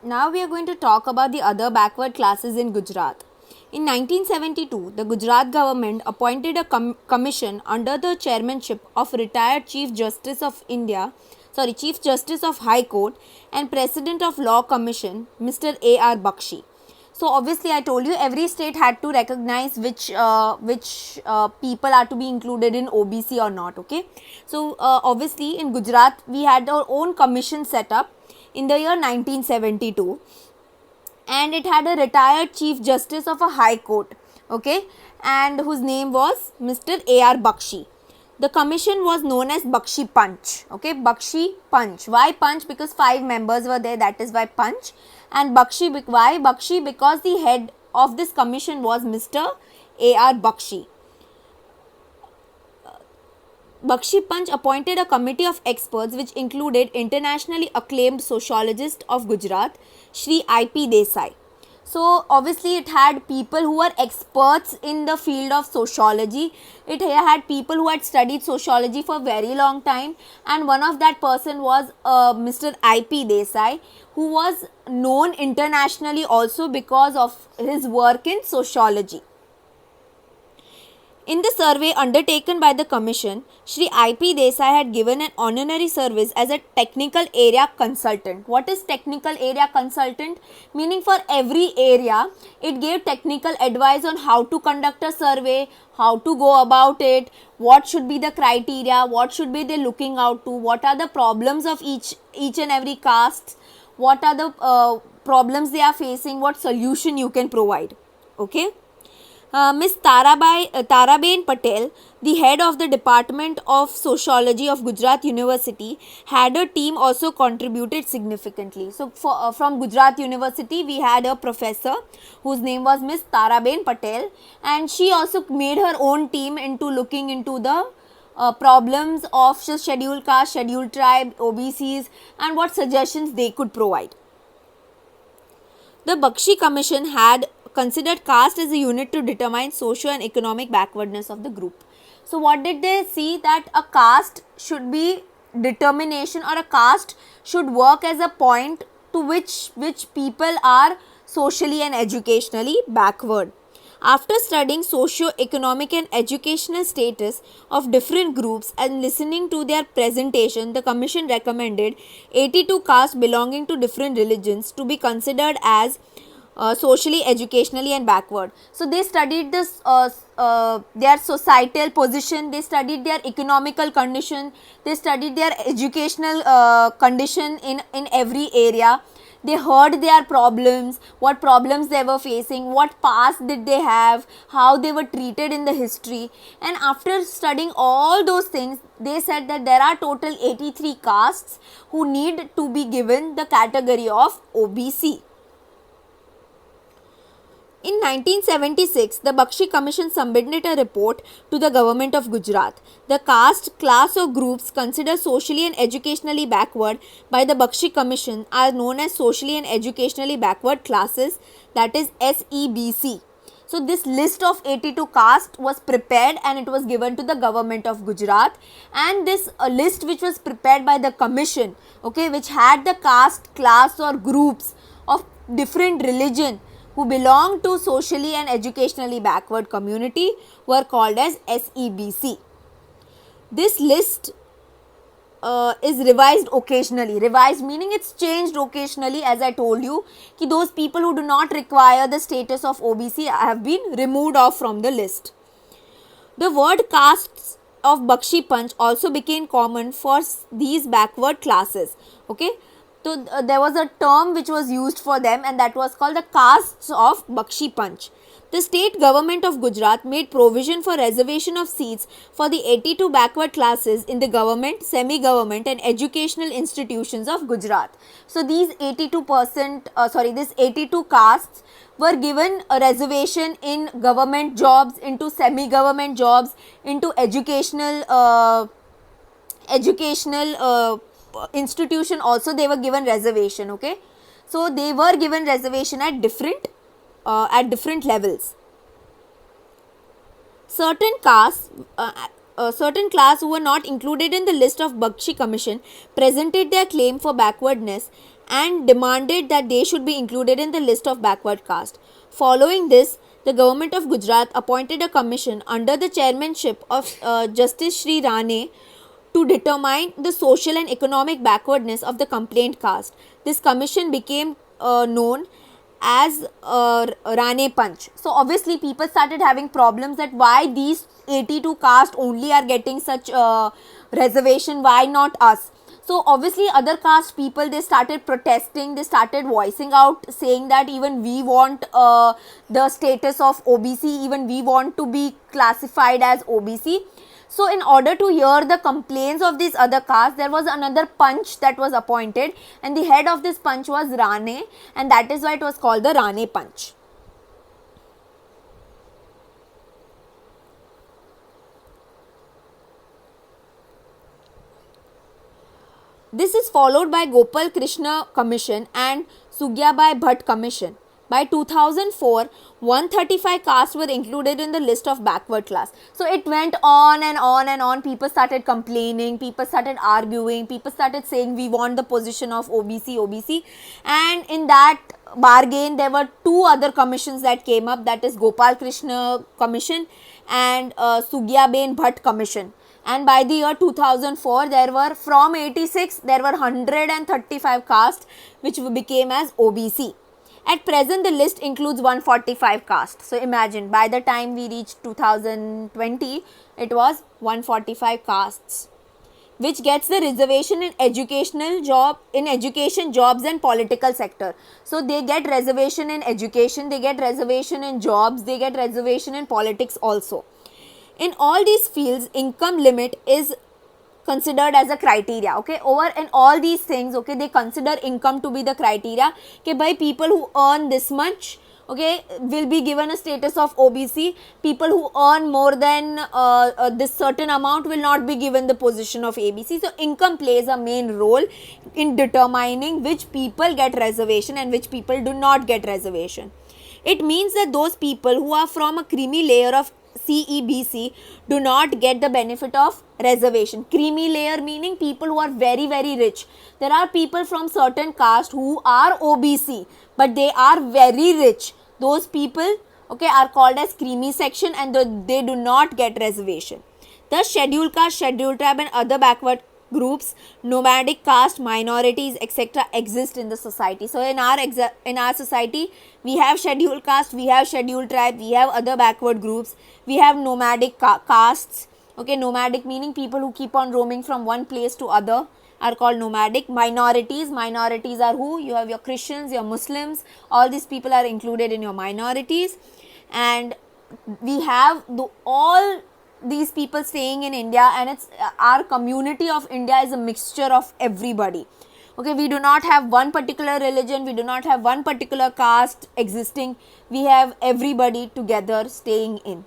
Now we are going to talk about the other backward classes in Gujarat. In 1972, the Gujarat government appointed a commission under the chairmanship of retired Chief Justice of High Court and President of Law Commission, Mr. A.R. Bakshi. So obviously, I told you every state had to recognize which people are to be included in OBC or not. Okay, so obviously in Gujarat we had our own commission set up in the year 1972, and it had a retired Chief Justice of a High Court, okay, and whose name was Mr. A.R. Bakshi. The commission was known as Bakshi Punch, okay, Bakshi Punch. Why Punch? Because 5 members were there, that is why Punch. And Bakshi, why Bakshi? Because the head of this commission was Mr. A.R. Bakshi. Bakshi Panch appointed a committee of experts which included internationally acclaimed sociologist of Gujarat, Shri I.P. Desai. So obviously it had people who were experts in the field of sociology. It had people who had studied sociology for a very long time, and one of that person was Mr. I.P. Desai, who was known internationally also because of his work in sociology. In the survey undertaken by the commission, Shri I.P. Desai had given an honorary service as a technical area consultant. What is technical area consultant? Meaning for every area, it gave technical advice on how to conduct a survey, how to go about it, what should be the criteria, what should be they looking out to, what are the problems of each and every caste, what are the problems they are facing, what solution you can provide. Okay. Ms. Taraben Patel, the head of the Department of Sociology of Gujarat University, had a team also contributed significantly. So, from Gujarat University, we had a professor whose name was Ms. Taraben Patel, and she also made her own team into looking into the problems of scheduled caste, scheduled tribe, OBCs, and what suggestions they could provide. The Bakshi Commission had considered caste as a unit to determine socio and economic backwardness of the group. So what did they see? That a caste should be determination, or a caste should work as a point to which people are socially and educationally backward. After studying socio-economic and educational status of different groups and listening to their presentation, the commission recommended 82 castes belonging to different religions to be considered as socially, educationally and backward. So they studied this their societal position, they studied their economical condition, they studied their educational condition in every area. They heard their problems, what problems they were facing, what past did they have, how they were treated in the history, and after studying all those things, they said that there are total 83 castes who need to be given the category of OBC. In 1976, the Bakshi Commission submitted a report to the government of Gujarat. The caste, class or groups considered socially and educationally backward by the Bakshi Commission are known as socially and educationally backward classes, that is SEBC. So this list of 82 castes was prepared and it was given to the government of Gujarat, and this list which was prepared by the commission, okay, which had the caste, class or groups of different religion who belong to socially and educationally backward community were called as SEBC. This list is revised occasionally. Revised meaning it's changed occasionally, as I told you, ki those people who do not require the status of OBC have been removed off from the list. The word castes of Bakshi Panch also became common for these backward classes. Okay. So there was a term which was used for them, and that was called the castes of Bakshi Panch. The state government of Gujarat made provision for reservation of seats for the 82 backward classes in the government, semi-government and educational institutions of Gujarat. So these 82 castes were given a reservation in government jobs, into semi-government jobs, into educational institution also they were given reservation. Okay, so they were given reservation at different levels. Certain castes who were not included in the list of Bakshi Commission presented their claim for backwardness and demanded that they should be included in the list of backward caste. Following this, the government of Gujarat appointed a commission under the chairmanship of Justice Sri Rane to determine the social and economic backwardness of the complaint caste. This commission became known as Rane Panch. So obviously people started having problems that why these 82 caste only are getting such reservation, why not us? So obviously other caste people, they started protesting, they started voicing out saying that even we want the status of OBC, even we want to be classified as OBC. So in order to hear the complaints of these other castes, there was another Panch that was appointed, and the head of this Panch was Rane, and that is why it was called the Rane Panch. This is followed by Gopal Krishna Commission and Sugyabai Bhatt Commission. By 2004, 135 castes were included in the list of backward class. So it went on and on and on. People started complaining, people started arguing, people started saying we want the position of OBC. And in that bargain, there were two other commissions that came up, that is Gopal Krishna Commission and Sugyabai Bhatt Commission. And by the year 2004, there were from 86, there were 135 castes which became as OBC. At present, the list includes 145 castes. So imagine, by the time we reached 2020, it was 145 castes, which gets the reservation in education, jobs and political sector. So they get reservation in education, they get reservation in jobs, they get reservation in politics also. In all these fields, income limit is considered as a criteria. Okay, over in all these things, okay, they consider income to be the criteria. Okay, by people who earn this much, okay, will be given a status of OBC. People who earn more than this certain amount will not be given the position of ABC. So income plays a main role in determining which people get reservation and which people do not get reservation. It means that those people who are from a creamy layer of CEBC do not get the benefit of reservation. Creamy layer meaning people who are very rich. There are people from certain caste who are OBC but they are very rich. Those people, okay, are called as creamy section and they do not get reservation. The scheduled caste, scheduled tribe and other backward groups, nomadic caste, minorities, etc. exist in the society. So in our society, we have scheduled caste, we have scheduled tribe, we have other backward groups, we have nomadic castes. Okay, nomadic meaning people who keep on roaming from one place to other are called nomadic. Minorities are who? You have your Christians, your Muslims, all these people are included in your minorities. And we have all these people staying in India, and it's our community of India is a mixture of everybody. Okay, we do not have one particular religion, we do not have one particular caste existing, we have everybody together staying in.